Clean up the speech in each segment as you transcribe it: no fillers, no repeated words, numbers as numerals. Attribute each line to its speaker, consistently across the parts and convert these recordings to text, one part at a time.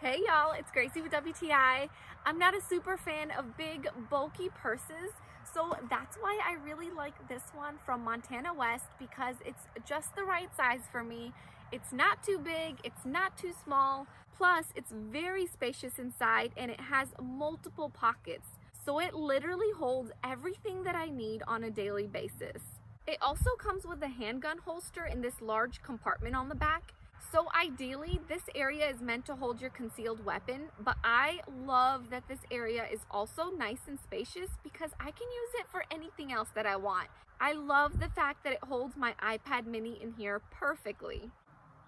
Speaker 1: Hey y'all, it's Gracie with WTI. I'm not a super fan of big, bulky purses, so that's why I really like this one from Montana West because it's just the right size for me. It's not too big, it's not too small, plus it's very spacious inside and it has multiple pockets, so it literally holds everything that I need on a daily basis. It also comes with a handgun holster in this large compartment on the back. So ideally, this area is meant to hold your concealed weapon, but I love that this area is also nice and spacious because I can use it for anything else that I want. I love the fact that it holds my iPad mini in here perfectly.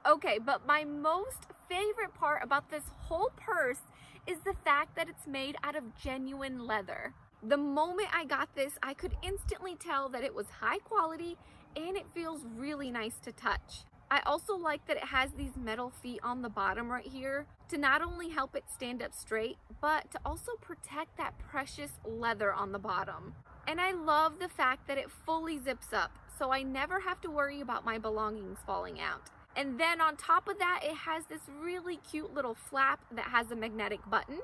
Speaker 1: Okay, but my most favorite part about this whole purse is the fact that it's made out of genuine leather. The moment I got this, I could instantly tell that it was high quality and it feels really nice to touch. I also like that it has these metal feet on the bottom right here to not only help it stand up straight, but to also protect that precious leather on the bottom. And I love the fact that it fully zips up, so I never have to worry about my belongings falling out. And then on top of that, it has this really cute little flap that has a magnetic button,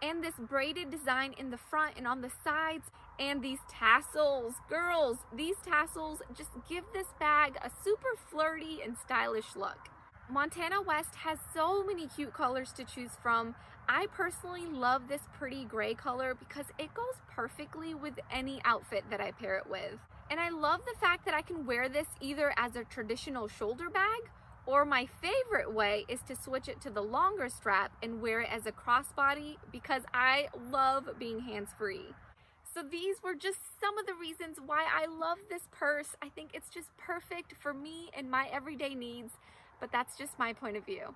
Speaker 1: and this braided design in the front and on the sides, and these tassels. Girls, these tassels just give this bag a super flirty and stylish look. Montana West has so many cute colors to choose from. I personally love this pretty gray color because it goes perfectly with any outfit that I pair it with. And I love the fact that I can wear this either as a traditional shoulder bag, or my favorite way is to switch it to the longer strap and wear it as a crossbody because I love being hands-free. So these were just some of the reasons why I love this purse. I think it's just perfect for me and my everyday needs, but that's just my point of view.